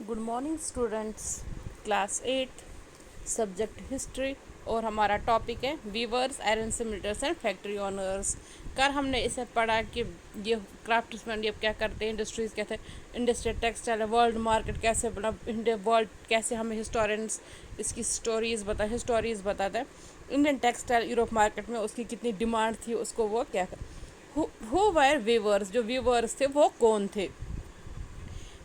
Good morning students. Class 8 subject history और हमारा topic है weavers, iron smelters and factory owners. कल हमने इसे पढ़ा कि ये क्राफ्ट्समैन ये क्या करते हैं, इंडस्ट्रीज क्या थे, इंडस्ट्रियल टेक्सटाइल, वर्ल्ड मार्केट कैसे बना, इंडिया वर्ल्ड कैसे, हमें हिस्टोरियंस इसकी हिस्टोरीज बताते हैं। इंडियन टेक्सटाइल यूरोप मार्केट में उसकी कितनी डिमांड थी, उसको वो क्या हु वर वीवर्स, जो वीवर्स थे वो कौन थे।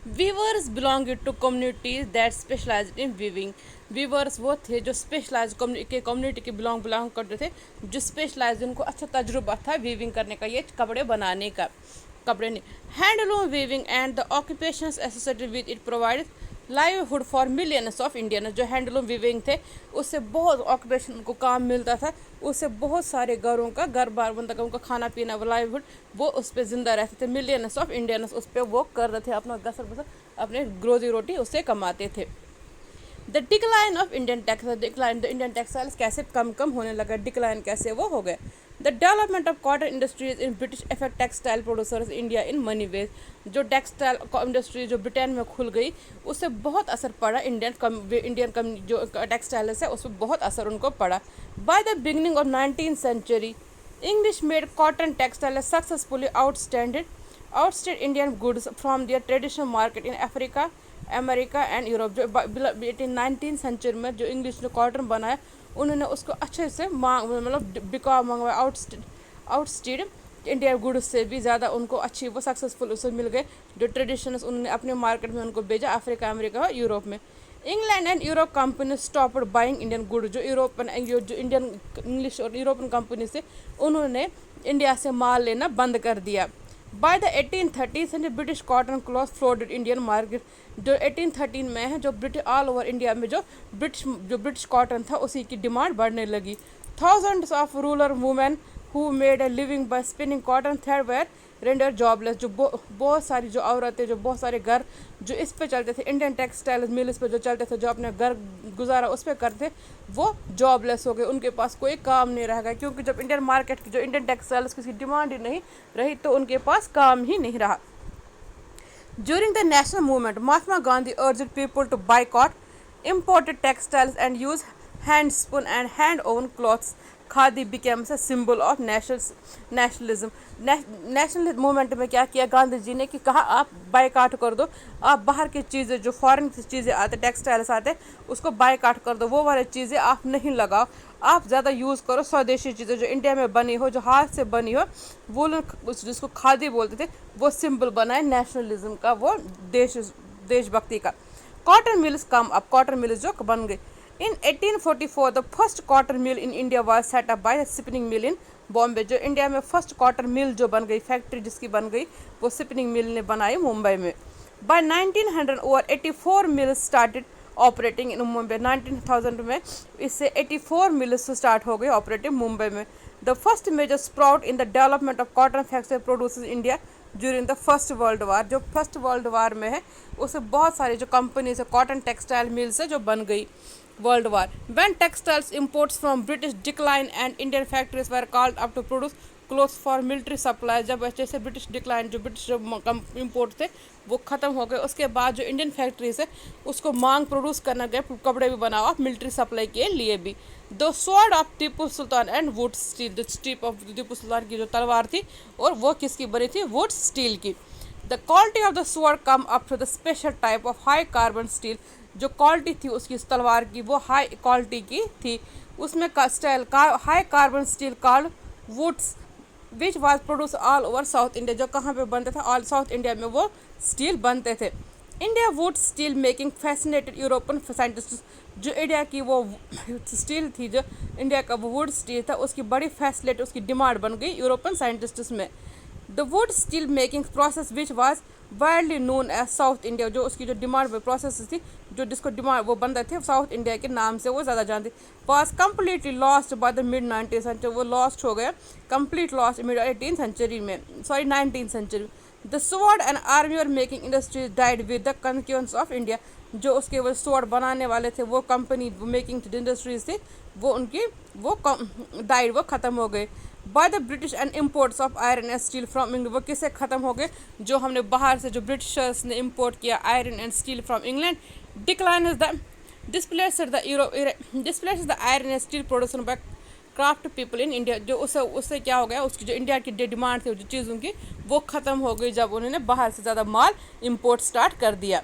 Weavers belong to communities that specialised in weaving. Weavers वो थे जो स्पेशलाइज कम्युनिटी के बिलोंग करते थे, जो स्पेशलाइज, उनको अच्छा तजुर्बा था वीविंग करने का, ये कपड़े बनाने का। कपड़े नहीं, handloom weaving and the occupations associated with it provide livelihood for millions of Indian. जो हैंडलूम वीविंग थे उससे बहुत ऑक्यूपेशन को काम मिलता था, उससे बहुत सारे घरों का घर बार बनता था, उनका खाना पीना लाइवहुड वो उस पर ज़िंदा रहते थे। मिलियंस ऑफ इंडियंस उस पर वो कर रहे थे, अपना गसर बसर अपने रोजी रोटी उससे कमाते थे। The decline of Indian textiles कैसे कम होने लगा, डिक्लाइन कैसे वो हो गए। The development of cotton industries in British effect textile producers India in many ways. जो टेक्सटाइल इंडस्ट्री जो ब्रिटेन में खुल गई उससे बहुत असर पड़ा, इंडियन जो टेक्सटाइल्स है उस पर बहुत असर उनको पड़ा। By the beginning of 19th century English made cotton textile successfully outstayed Indian goods from their traditional market in Africa, America and Europe. जो 19th सेंचुरी में जो इंग्लिश ने कॉटन बनाया उन्होंने उसको अच्छे से बिका मंगवाया, आउटस्टेड इंडिया गुड्स से भी ज़्यादा उनको अच्छी वो सक्सेसफुल उससे मिल गए। जो ट्रेडिशनल्स उन्होंने अपने मार्केट में उनको भेजा अफ्रीका, अमेरिका और यूरोप में। England and Europe company stopped buying Indian good. जो इंडियन इंग्लिश और यूरोपियन कंपनी से उन्होंने इंडिया से माल लेना बंद कर दिया। By the 1830s British cotton cloth flooded Indian market. जो 1813 में है, जो ऑल ओवर इंडिया में जो ब्रिटिश कॉटन था उसी की डिमांड बढ़ने लगी। Thousands of rural women who made a living by spinning cotton thread were render jobless. जो बहुत सारी जो औरतें, जो बहुत सारे घर जो इस पे चलते थे, इंडियन टेक्सटाइल मिल्स पे जो चलते थे, जो अपने घर गुजारा उस पर करते, वो जॉबलेस हो गए, उनके पास कोई काम नहीं रह गया, क्योंकि जब इंडियन मार्केट की जो इंडियन टेक्सटाइल्स की डिमांड ही नहीं रही तो उनके पास काम ही नहीं रहा। During the national movement, Mahatma Gandhi urged people to boycott imported textiles and use hand spun and hand woven cloths. Khadi becomes a symbol of nationalism. National movement में क्या किया गांधी जी ने कि कहा आप बायकाट कर दो, आप बाहर की चीज़ें जो फॉरेन की चीज़ें आते, टेक्सटाइल्स आते, उसको बायकाट कर दो, वो वाली चीज़ें आप नहीं लगाओ, आप ज़्यादा यूज़ करो स्वदेशी चीज़ें जो इंडिया में बनी हो, जो हाथ से बनी हो, वो लोग जिसको खादी बोलते थे, वो सिंबल बनाए नेशनलिज्म का, वो देशभक्ति का। Cotton mills come up, cotton mills जो बन गई। In 1844 the first cotton mill in India was set up by spinning mill in Bombay. जो इंडिया में फर्स्ट कॉटन मिल जो बन गई, फैक्ट्री जिसकी बन गई, वो स्पिनिंग मिल ने बनाई मुंबई में। By 1900 over 84 mills started operating in Mumbai. 19,000 में इससे 84 मिल्स स्टार्ट हो गई ऑपरेटिंग मुंबई में। The first major sprout in the development of cotton factory produces India during the first world war. जो फर्स्ट वर्ल्ड वार में है उससे बहुत सारी जो कंपनीज है, कॉटन टेक्सटाइल मिल्स है जो बन गई world war. When textiles imports from British decline and Indian factories were called up to produce clothes for military supplies। जब जैसे ब्रिटिश डिक्लाइन, जो ब्रिटिश इम्पोर्ट थे वो ख़त्म हो गए, उसके बाद जो इंडियन फैक्ट्रीज है उसको मांग प्रोड्यूस करना गया, कपड़े भी बनाओ आप मिलिट्री सप्लाई के लिए भी। The sword of Tipu Sultan and wood steel. The steep of Tipu Sultan की जो तलवार थी और वो किसकी बनी थी, वुड स्टील की। The quality of the sword come up to the special type of high carbon steel. जो क्वालिटी थी उसकी तलवार की वो हाई क्वालिटी की थी, उसमें high carbon steel called wootz which was produce all over south India. जो कहाँ पे बनते थे, ऑल साउथ इंडिया में वो स्टील बनते थे। India would steel making fascinated European scientist. जो इंडिया की वो स्टील थी, जो इंडिया का वो वुड स्टील था, उसकी बड़ी फैसिलिटी, उसकी डिमांड बन गई यूरोपियन साइंटिस्ट में। The wootz steel making process which was widely known as south India. जो उसकी जो डिमांड प्रोसेस थी, जो जिसको डिमांड वो बनते थे साउथ इंडिया के नाम से वो ज़्यादा जानते, was completely lost by the mid 19th century. वो लॉस्ट हो गया, complete lost mid 18th century में, 19th century. The sword and armour making industry died with the conquest of India. जो उसके वो स्वॉर्ड बनाने वाले थे, वो कंपनी मेकिंग इंडस्ट्रीज थी, वो उनकी वो डाइड, वो ख़त्म हो गए। By the British and imports of iron and steel from England. वो किससे ख़त्म हो गए? जो हमने बाहर से जो ब्रिटिशर्स ने इम्पोर्ट किया iron and steel from England. Decline is the displaced the iron and steel production by craft people in India. जो उससे क्या हो गया, उसकी जो इंडिया की डिमांड थी जो चीज़ों की वो ख़त्म हो गई जब उन्होंने बाहर से ज़्यादा माल इम्पोर्ट स्टार्ट कर दिया।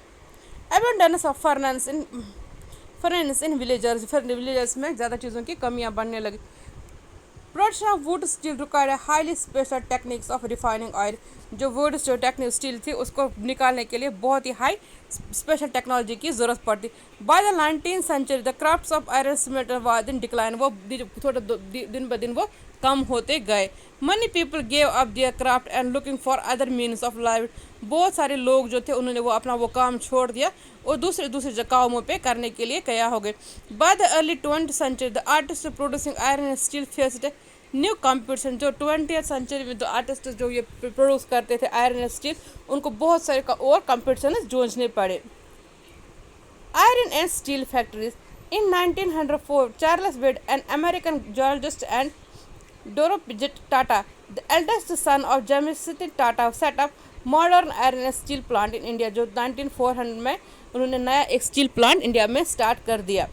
Abundance of furnace in villagers में ज़्यादा चीज़ों की कमियाँ बढ़ने लगी। Production of would steel required highly special techniques of refining oil. जो वुड जो टेक्निक स्टील थी उसको निकालने के लिए बहुत ही हाई स्पेशल टेक्नोलॉजी की ज़रूरत पड़ती। By the 19th century the crafts of iron smelter was in decline. वो थोड़े दिन ब दिन वो कम होते गए। Many people gave up their craft and looking for other means of live. बहुत सारे लोग जो थे उन्होंने वो अपना वो काम छोड़ दिया और दूसरे कामों पे करने के लिए गया हो गए। By the early 20th century the artist producing iron and steel faced new competition. जो 20th सेंचुरी में जो आर्टिस्ट जो ये प्रोड्यूस करते थे आयरन एंड स्टील उनको बहुत सारे और कंपटीशन जूझने पड़े। Iron and steel factories in 1904 Charles Weld an American geologist and Dorothy Tata, the eldest son of Jamshedji Tata, set up modern iron and steel plant in India। जो 1904 में उन्होंने नया एक स्टील प्लांट इंडिया में start कर दिया।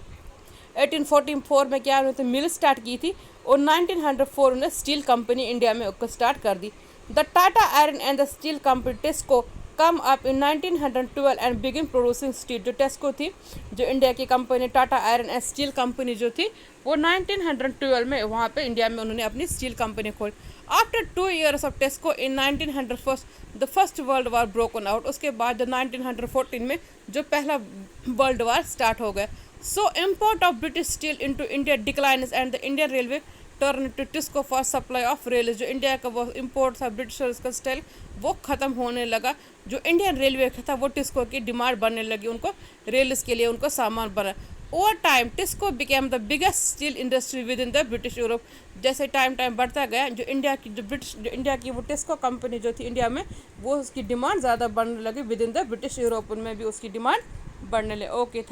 1844 में क्या उन्होंने मिल स्टार्ट की थी और 1904 उन्होंने स्टील कंपनी इंडिया में स्टार्ट कर दी। The Tata iron and the steel company TISCO come up in 1912 and begin producing steel. जो टेस्को थी जो इंडिया की company Tata iron and steel company जो थी वो 1912 में वहाँ पे इंडिया में उन्होंने अपनी स्टील कंपनी खोली। After 2 years of टेस्को in 1901 the first world war broken out. उसके बाद जो 1914 में जो पहला वर्ल्ड वार स्टार्ट हो गया। So import of British steel into India declines and the Indian railway turn to TISCO for supply of rail. जो India का वो इम्पोर्ट था ब्रिटिशर्स का स्टाइल वो ख़त्म होने लगा। जो इंडियन रेलवे था वो टिस्को की डिमांड बढ़ने लगी, उनको रेल्स के लिए उनको सामान बना। Over time TISCO became the biggest steel industry with in the British Europe. जैसे टाइम बढ़ता गया जो इंडिया की वो टिस्को कंपनी जो थी इंडिया में वो उसकी डिमांड ज़्यादा बढ़ने लगी। With in the British Europe में भी उसकी डिमांड बढ़ने लगी। Okay, thank